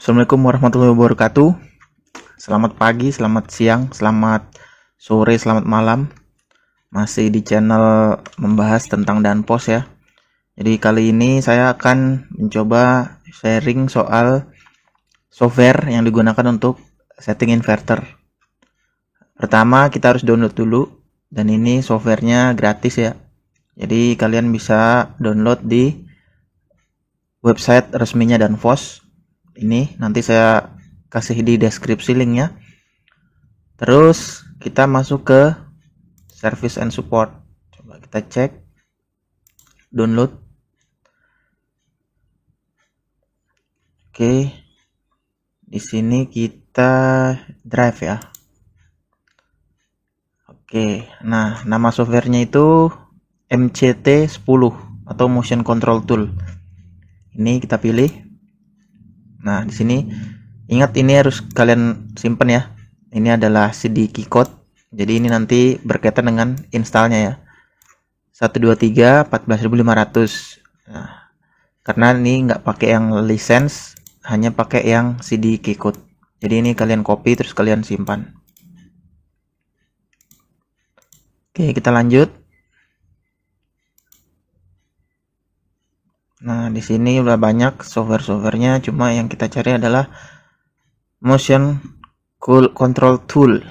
Assalamualaikum warahmatullahi wabarakatuh. Selamat pagi, selamat siang, selamat sore, selamat malam. Masih di channel membahas tentang Danfoss ya. Jadi kali ini saya akan mencoba sharing soal software yang digunakan untuk setting inverter. Pertama kita harus download dulu, dan ini softwarenya gratis ya. Jadi kalian bisa download di website resminya Danfoss. Ini nanti saya kasih di deskripsi linknya. Terus kita masuk ke service and support. Coba kita cek download. Oke, di sini kita drive ya. Oke, nah nama softwarenya itu MCT10 atau Motion Control Tool. Ini kita pilih. Nah, di sini ingat ini harus kalian simpan ya. Ini adalah CD key code. Jadi ini nanti berkaitan dengan installnya ya. 123 14.500. Nah, karena ini nggak pakai yang license, hanya pakai yang CD key code. Jadi ini kalian copy terus kalian simpan. Oke, kita lanjut. Nah, di sini udah banyak software-softwarenya, cuma yang kita cari adalah Motion Control Tool.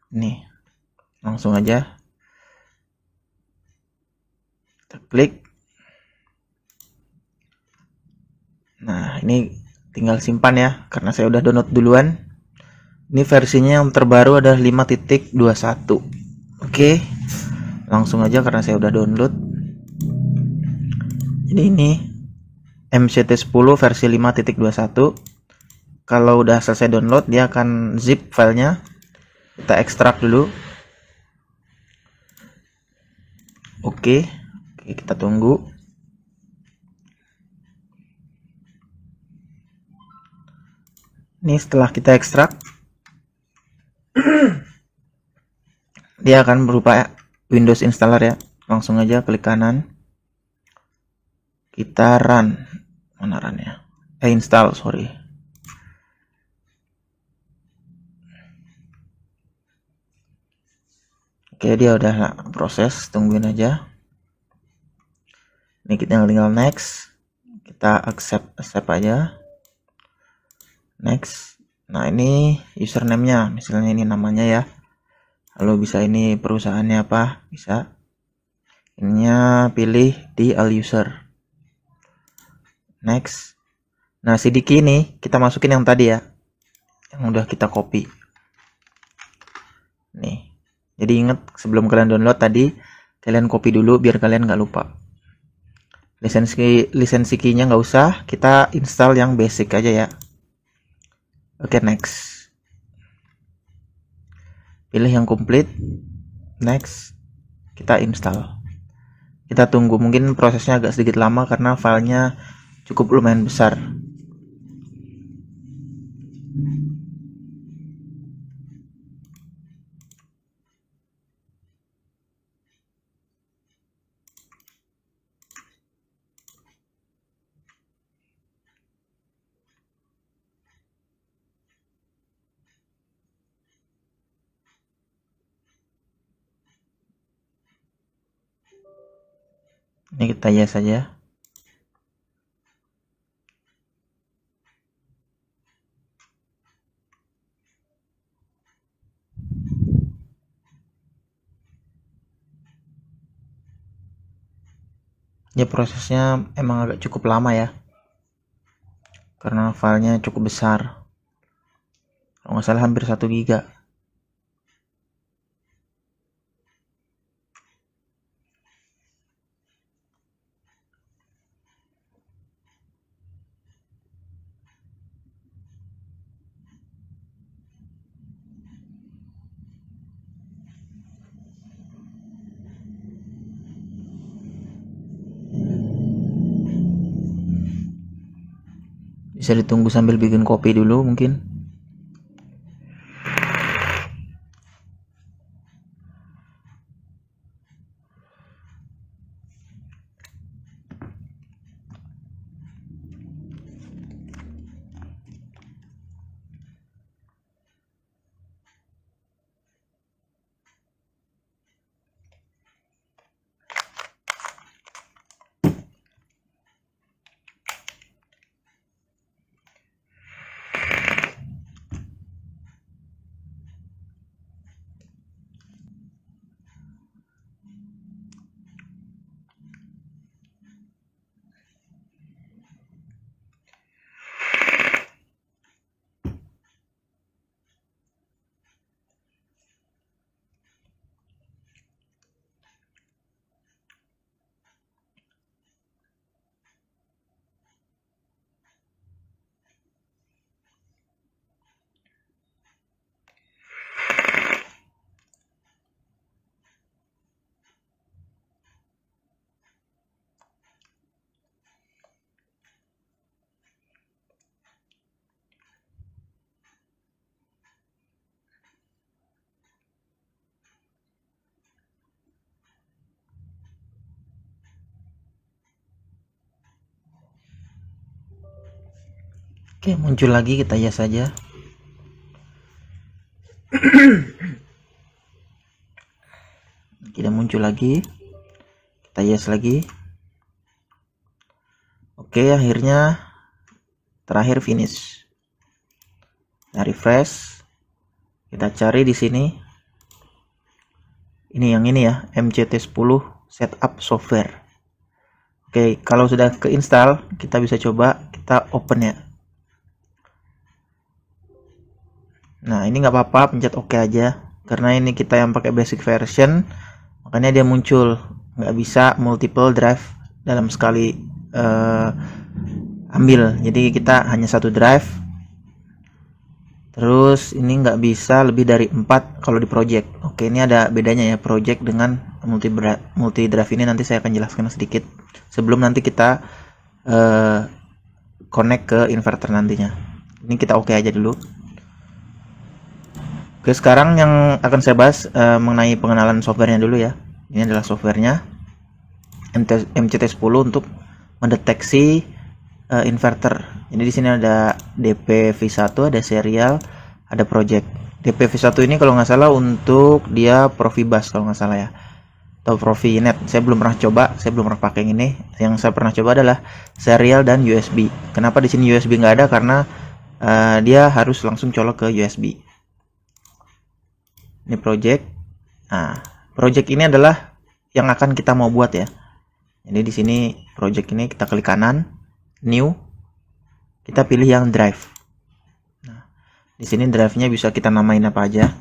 Nih, langsung aja kita klik. Nah, ini tinggal simpan ya, karena saya udah download duluan. Ini versinya yang terbaru ada 5.21. Oke, langsung aja karena saya udah download. Jadi ini MCT10 versi 5.21. Kalau udah selesai download, dia akan zip filenya. Kita ekstrak dulu. Oke, kita tunggu. Ini setelah kita ekstrak, dia akan berupa Windows installer ya. Langsung aja klik kanan. Kita run. Mana run ya? Install, sorry. Oke, dia udah proses, tungguin aja. Ini kita tinggal next. Kita accept aja. Next. Nah, ini username-nya, misalnya ini namanya ya. Lalu bisa ini perusahaannya apa? Bisa. Ininya pilih di all user. Next. Nah, CD key ini kita masukin yang tadi ya. Yang udah kita copy. Nih. Jadi ingat sebelum kalian download tadi, kalian copy dulu biar kalian nggak lupa. Lisensi key-nya nggak usah, kita install yang basic aja ya. Oke, next. Pilih yang complete. Next. Kita install. Kita tunggu, mungkin prosesnya agak sedikit lama karena filenya cukup lumayan besar. Ini kita yes saja. Ya, prosesnya emang agak cukup lama ya. Karena filenya cukup besar. Kalau nggak salah hampir 1 giga. Bisa ditunggu sambil bikin kopi dulu mungkin. Oke, muncul lagi, kita yes saja. Tidak muncul lagi, kita yes lagi. Oke, akhirnya terakhir finish. Nah, refresh. Kita cari di sini. Ini yang ini ya, MCT10 setup software. Oke, kalau sudah keinstall, kita bisa coba kita open ya. Nah, ini nggak apa-apa, pencet OK aja. Karena ini kita yang pakai basic version, makanya dia muncul. Nggak bisa multiple drive dalam sekali ambil. Jadi kita hanya satu drive. Terus ini nggak bisa lebih dari 4 kalau di project. Oke, ini ada bedanya ya, project dengan multi drive ini nanti saya akan jelaskan sedikit. Sebelum nanti kita connect ke inverter nantinya. Ini kita OK aja dulu. Oke, sekarang yang akan saya bahas mengenai pengenalan softwarenya dulu ya. Ini adalah softwarenya MCT10 untuk mendeteksi inverter. Jadi di sini ada DPV1, ada serial, ada project. DPV1 ini kalau nggak salah untuk dia Profibus kalau nggak salah ya, atau Profinet. Saya belum pernah coba, saya belum pernah pakai yang ini. Yang saya pernah coba adalah serial dan USB. Kenapa di sini USB nggak ada? Karena dia harus langsung colok ke USB. Ini project. Nah, project ini adalah yang akan kita mau buat ya. Jadi di sini project ini kita klik kanan, new, kita pilih yang drive. Nah, di sini drive-nya bisa kita namain apa aja.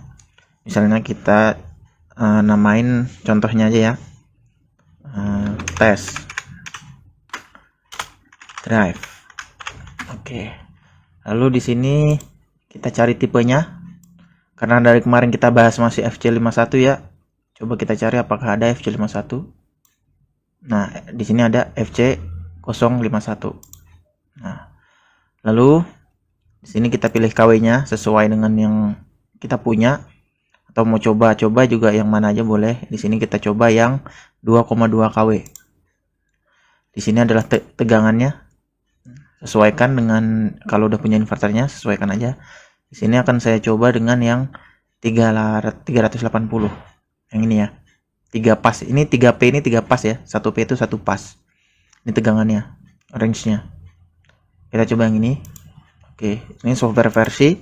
Misalnya kita namain contohnya aja ya, test drive. Oke. Lalu di sini kita cari tipenya. Karena dari kemarin kita bahas masih FC51 ya. Coba kita cari apakah ada FC51. Nah, di sini ada FC051. Nah, lalu di sini kita pilih KW-nya sesuai dengan yang kita punya, atau mau coba-coba juga yang mana aja boleh. Di sini kita coba yang 2,2 kW. Di sini adalah tegangannya. Sesuaikan dengan kalau udah punya inverternya, sesuaikan aja. Di sini akan saya coba dengan yang 380. Yang ini ya. 3 pas. Ini 3P ini 3 pas ya. 1P itu 1 pas. Ini tegangannya, range-nya. Kita coba yang ini. Oke, ini software versi.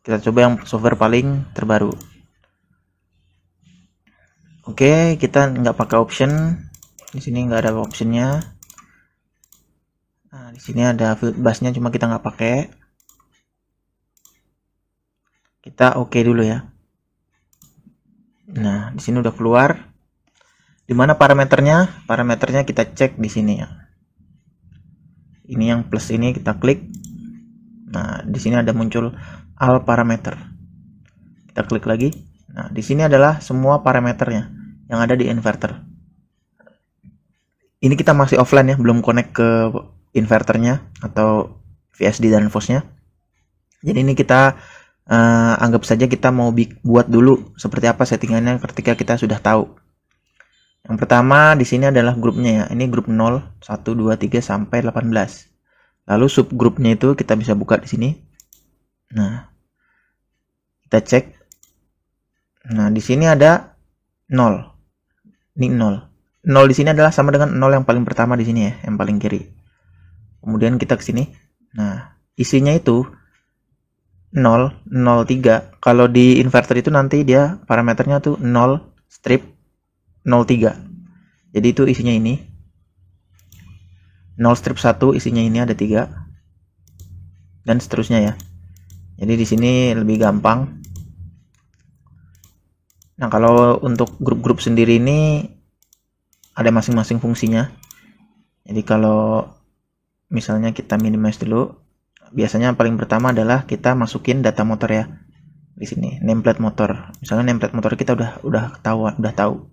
Kita coba yang software paling terbaru. Oke, kita nggak pakai option. Di sini nggak ada optionnya. Nah, di sini ada field busnya, cuma kita nggak pakai. Kita oke dulu ya. Nah, di sini udah keluar. Di mana parameternya? Parameternya kita cek di sini ya. Ini yang plus ini kita klik. Nah, di sini ada muncul all parameter. Kita klik lagi. Nah, di sini adalah semua parameternya yang ada di inverter. Ini kita masih offline ya, belum connect ke inverternya atau VSD dan FOS-nya. Jadi ini kita anggap saja kita mau buat dulu seperti apa settingannya ketika kita sudah tahu. Yang pertama di sini adalah grupnya ya. Ini grup 0, 1, 2, 3 sampai 18. Lalu subgrupnya itu kita bisa buka di sini. Nah, kita cek. Nah, di sini ada 0. Ini 0. 0 di sini adalah sama dengan 0 yang paling pertama di sini ya, yang paling kiri. Kemudian kita ke sini. Nah, isinya itu 0, 03. Kalau di inverter itu nanti dia parameternya tuh 0 strip 03. Jadi itu isinya ini. 0 strip 1 isinya ini ada 3. Dan seterusnya ya. Jadi di sini lebih gampang. Nah, kalau untuk grup-grup sendiri ini ada masing-masing fungsinya. Jadi kalau misalnya kita minimize dulu, biasanya paling pertama adalah kita masukin data motor ya. Di sini nameplate motor. Misalnya nameplate motor kita udah tahu.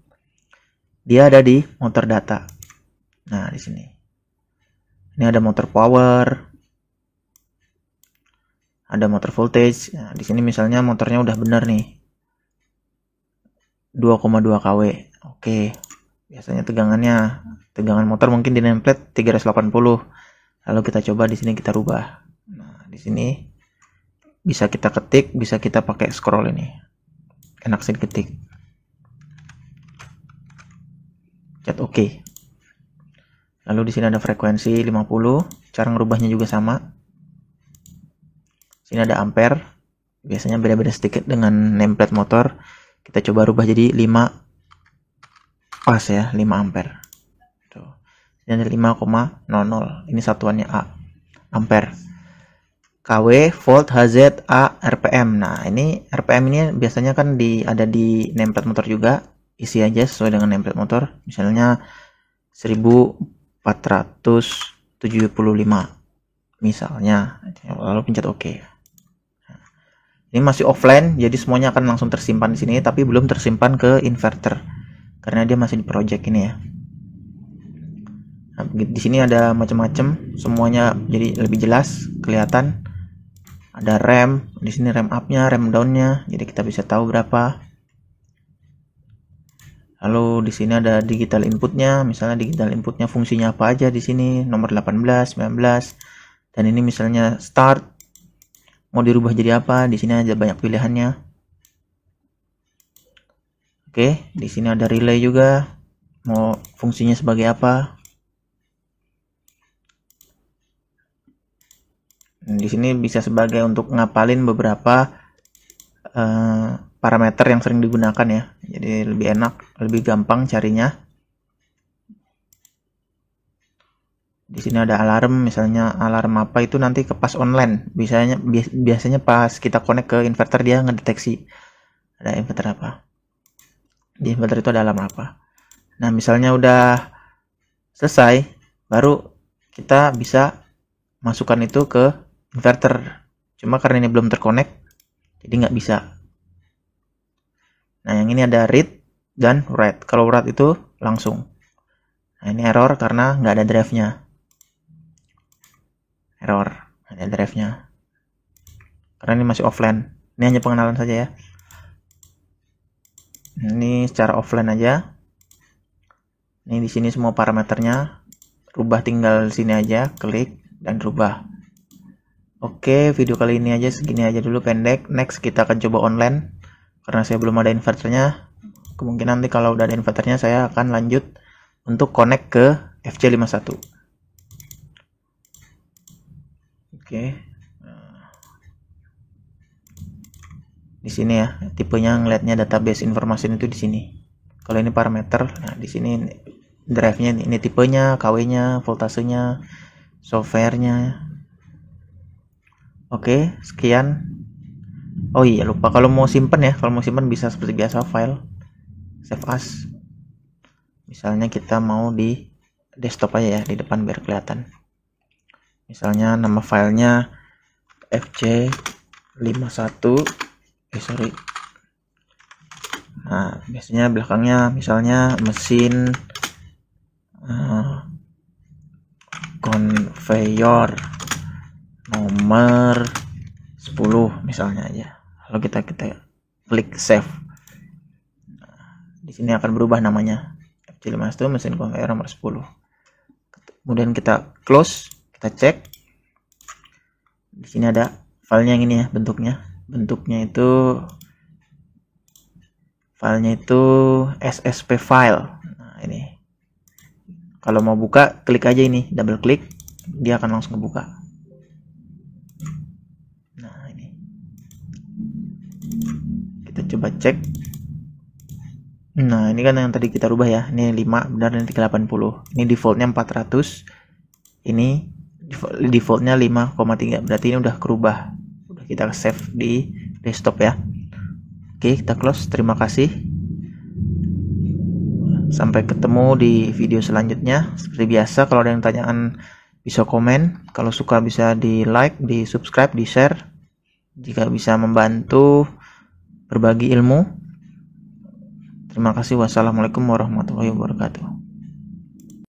Dia ada di motor data. Nah, di sini. Ini ada motor power. Ada motor voltage. Nah, di sini misalnya motornya udah benar nih. 2,2 kW. Oke. Biasanya tegangan motor mungkin di nameplate 380. Lalu kita coba di sini kita rubah. Nah, di sini bisa kita ketik, bisa kita pakai scroll ini. Enak sih diketik. Pencet OK. Lalu di sini ada frekuensi 50, cara ngerubahnya juga sama. Sini ada ampere. Biasanya beda-beda sedikit dengan nameplate motor. Kita coba rubah jadi 5 pas ya, 5 ampere. Tuh. Ini ada 5,00. Ini satuannya A, ampere. KW, volt, Hz, A, RPM. Nah, ini RPM ini biasanya kan ada di nameplate motor juga. Isi aja sesuai dengan nameplate motor. Misalnya 1475 misalnya. Lalu pencet OK. Ini masih offline, jadi semuanya akan langsung tersimpan di sini, tapi belum tersimpan ke inverter karena dia masih di project ini ya. Nah, di sini ada macam-macam, semuanya jadi lebih jelas kelihatan. Ada rem, di sini rem up-nya, rem down-nya, jadi kita bisa tahu berapa. Lalu di sini ada digital input-nya, misalnya digital input-nya fungsinya apa aja di sini, nomor 18, 19, dan ini misalnya start. Mau dirubah jadi apa? Di sini aja banyak pilihannya. Oke, di sini ada relay juga. Mau fungsinya sebagai apa? Di sini bisa sebagai untuk ngapalin beberapa parameter yang sering digunakan ya. Jadi lebih enak, lebih gampang carinya. Di sini ada alarm, misalnya alarm apa itu nanti ke pas online. Biasanya pas kita connect ke inverter dia ngedeteksi ada inverter apa. Di inverter itu ada alarm apa. Nah, misalnya udah selesai, baru kita bisa masukkan itu ke inverter. Cuma karena ini belum terkonek, jadi nggak bisa. Nah, yang ini ada read dan write. Kalau write itu langsung. Nah, ini error karena nggak ada drive-nya. Error, ada drive-nya. Karena ini masih offline. Ini hanya pengenalan saja ya. Ini secara offline aja. Ini di sini semua parameternya. Rubah tinggal sini aja, klik dan rubah. Oke, video kali ini aja segini aja dulu pendek. Next kita akan coba online. Karena saya belum ada inverternya. Kemungkinan nanti kalau udah ada inverternya saya akan lanjut untuk connect ke FC51. Oke. Di sini ya, tipenya ngelihatnya database informasi itu di sini. Kalau ini parameter, nah di sini drive-nya, ini tipenya, KW-nya, voltasenya, software-nya. Oke, sekian. Oh iya, lupa kalau mau simpen ya, kalau mau simpen bisa seperti biasa file save as. Misalnya kita mau di desktop aja ya, di depan biar kelihatan. Misalnya nama filenya FC51. Nah, biasanya belakangnya misalnya mesin conveyor nomor 10 misalnya aja. Lalu kita klik save. Nah, di sini akan berubah namanya FC51 mesin conveyor nomor 10. Kemudian kita close, kita cek. Di sini ada filenya yang ini ya, bentuknya itu filenya itu SSP file. Nah, ini kalau mau buka klik aja ini, double klik, dia akan langsung kebuka. Nah, ini kita coba cek. Nah, ini kan yang tadi kita rubah ya, ini 5 benar, ini 380. Ini defaultnya 400, ini defaultnya 5,3, berarti ini udah kerubah. Udah kita save di desktop ya. Oke, kita close. Terima kasih. Sampai ketemu di video selanjutnya. Seperti biasa, kalau ada yang tanyaan bisa komen. Kalau suka bisa di like, di subscribe, di share. Jika bisa membantu berbagi ilmu. Terima kasih. Wassalamualaikum warahmatullahi wabarakatuh.